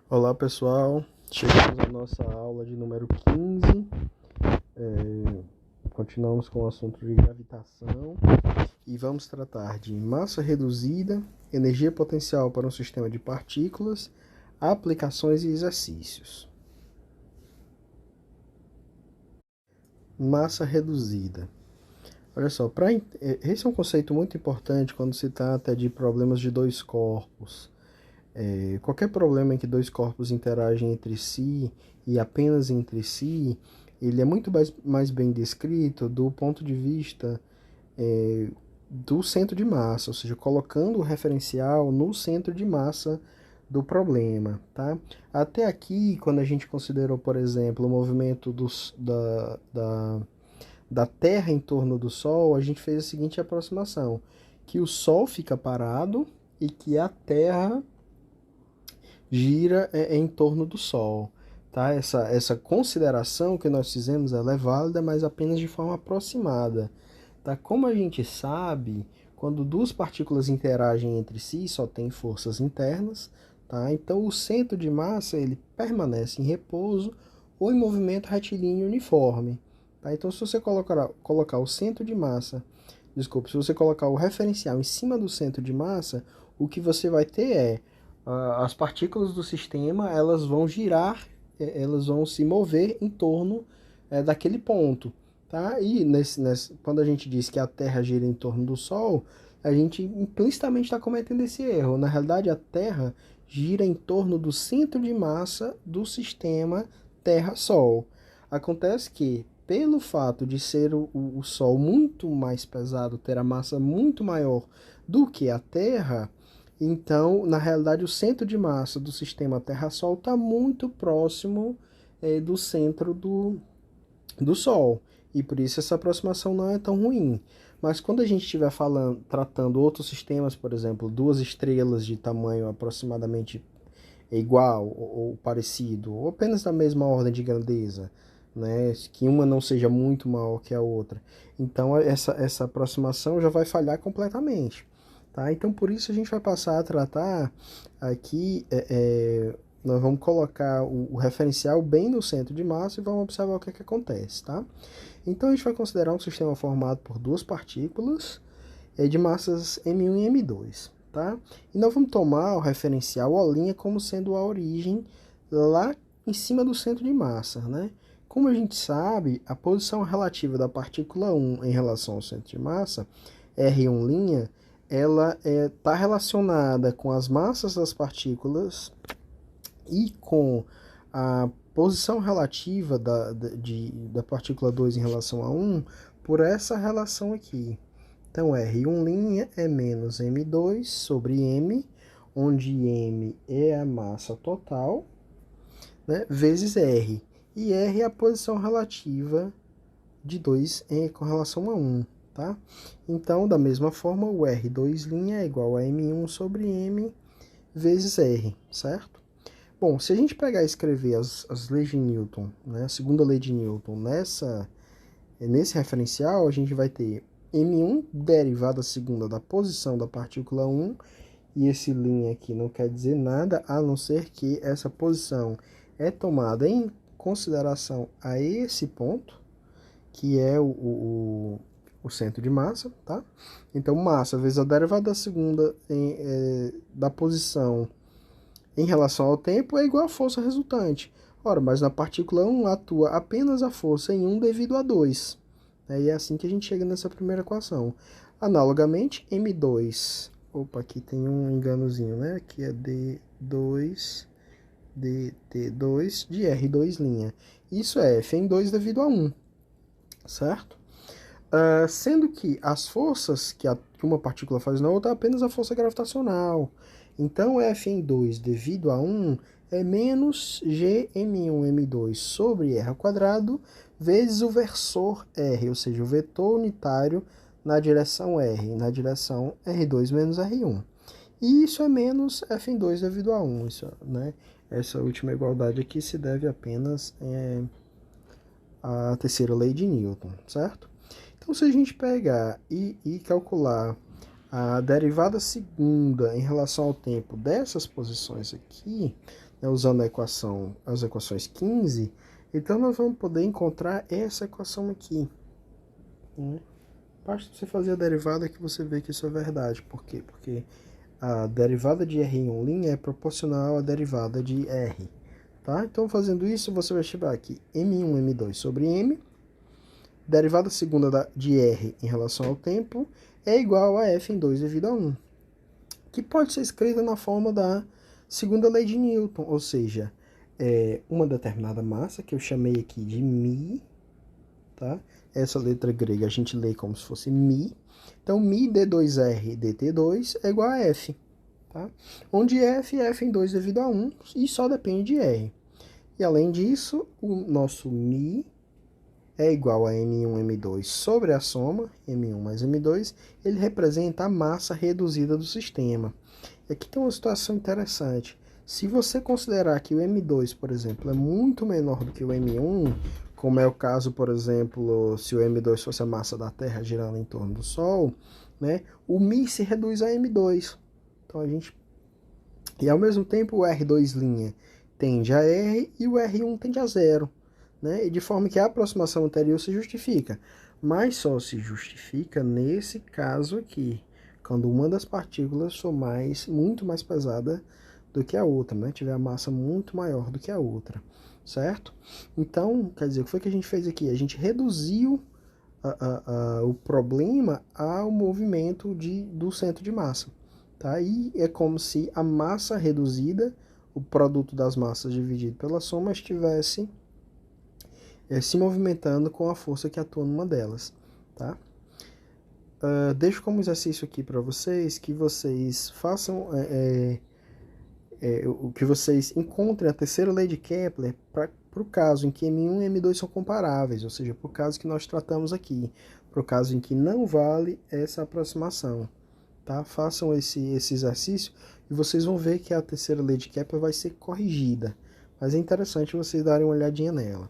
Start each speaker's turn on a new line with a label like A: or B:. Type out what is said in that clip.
A: Olá pessoal, chegamos à nossa aula de número 15. Continuamos com o assunto de gravitação e vamos tratar de massa reduzida, energia potencial para um sistema de partículas, aplicações e exercícios. Massa reduzida. Olha só, esse é um conceito muito importante quando se trata de problemas de dois corpos. Qualquer problema em que dois corpos interagem entre si e apenas entre si, ele é muito mais bem descrito do ponto de vista do centro de massa, ou seja, colocando o referencial no centro de massa do problema, tá? Até aqui, quando a gente considerou, por exemplo, o movimento da Terra em torno do Sol, a gente fez a seguinte aproximação, que o Sol fica parado e que a Terra gira em torno do Sol. Tá? Essa consideração que nós fizemos ela é válida, mas apenas de forma aproximada. Tá? Como a gente sabe, quando duas partículas interagem entre si, só tem forças internas, tá? Então o centro de massa ele permanece em repouso ou em movimento retilíneo uniforme. Tá? Então se você colocar o centro de massa, desculpe, se você colocar o referencial em cima do centro de massa, o que você vai ter é as partículas do sistema elas vão girar, elas vão se mover em torno daquele ponto. Tá? E quando a gente diz que a Terra gira em torno do Sol, a gente implicitamente está cometendo esse erro. Na realidade, a Terra gira em torno do centro de massa do sistema Terra-Sol. Acontece que, pelo fato de ser o Sol muito mais pesado, ter a massa muito maior do que a Terra, então, na realidade, o centro de massa do sistema Terra-Sol está muito próximo do centro do Sol. E por isso essa aproximação não é tão ruim. Mas quando a gente estiver tratando outros sistemas, por exemplo, duas estrelas de tamanho aproximadamente igual ou parecido, ou apenas da mesma ordem de grandeza, né, que uma não seja muito maior que a outra, então essa aproximação já vai falhar completamente. Tá? Então, por isso a gente vai passar a tratar aqui, nós vamos colocar o referencial bem no centro de massa e vamos observar o que acontece. Tá? Então, a gente vai considerar um sistema formado por duas partículas de massas M1 e M2. Tá? E nós vamos tomar o referencial O' como sendo a origem lá em cima do centro de massa. Né? Como a gente sabe, a posição relativa da partícula 1 em relação ao centro de massa, R1', ela está relacionada com as massas das partículas e com a posição relativa da partícula 2 em relação a 1 por essa relação aqui. Então, R1' é menos M2 sobre M, onde M é a massa total, né, vezes R. E R é a posição relativa de 2 com relação a 1. Tá? Então, da mesma forma, o R2' é igual a M1 sobre M vezes R, certo? Bom, se a gente pegar e escrever as leis de Newton, né, a segunda lei de Newton, nesse referencial, a gente vai ter M1 derivada segunda da posição da partícula 1, e esse linha aqui não quer dizer nada, a não ser que essa posição é tomada em consideração a esse ponto, que é o centro de massa, tá? Então, massa vezes a derivada da segunda da posição em relação ao tempo é igual à força resultante. Ora, mas na partícula 1 atua apenas a força em 1 devido a 2. E é assim que a gente chega nessa primeira equação. Analogamente, M2. Opa, aqui tem um enganozinho, né? Aqui é D2, dt2 de R2'. Isso é F em 2 devido a 1, certo? Sendo que as forças que uma partícula faz na outra é apenas a força gravitacional. Então, F em 2 devido a 1 é menos Gm1m2 sobre R ao quadrado vezes o versor R, ou seja, o vetor unitário na direção R, na direção R2 menos R1. E isso é menos F em 2 devido a 1. Isso, né? Essa última igualdade aqui se deve apenas à terceira lei de Newton, certo? Então, se a gente pegar e calcular a derivada segunda em relação ao tempo dessas posições aqui, né, usando as equações 15, então nós vamos poder encontrar essa equação aqui, né? Basta você fazer a derivada que você vê que isso é verdade. Por quê? Porque a derivada de R em linha é proporcional à derivada de R. Tá? Então, fazendo isso, você vai chegar aqui M1, M2 sobre M. Derivada segunda de R em relação ao tempo é igual a F em 2 devido a 1. Que pode ser escrita na forma da segunda lei de Newton. Ou seja, uma determinada massa, que eu chamei aqui de μ, tá? Essa letra grega a gente lê como se fosse mi. Então, mi d2r dt2 é igual a F. Tá? Onde F é F em 2 devido a 1 e só depende de R. E além disso, o nosso mi é igual a M1, M2 sobre a soma, M1 mais M2, ele representa a massa reduzida do sistema. E aqui tem uma situação interessante. Se você considerar que o M2, por exemplo, é muito menor do que o M1, como é o caso, por exemplo, se o M2 fosse a massa da Terra girando em torno do Sol, né, o Mi se reduz a M2. Então E ao mesmo tempo o R2' tende a R e o R1 tende a 0. Né? E de forma que a aproximação anterior se justifica. Mas só se justifica nesse caso aqui, quando uma das partículas for muito mais pesada do que a outra, né? Tiver a massa muito maior do que a outra, certo? Então, quer dizer, o que foi que a gente fez aqui? A gente reduziu o problema ao movimento do centro de massa. Tá? E é como se a massa reduzida, o produto das massas dividido pela soma, estivesse se movimentando com a força que atua numa delas. Tá? Deixo como exercício aqui para vocês que vocês façam, que vocês encontrem a terceira lei de Kepler para o caso em que M1 e M2 são comparáveis, ou seja, para o caso que nós tratamos aqui, para o caso em que não vale essa aproximação. Tá? Façam esse exercício e vocês vão ver que a terceira lei de Kepler vai ser corrigida. Mas é interessante vocês darem uma olhadinha nela.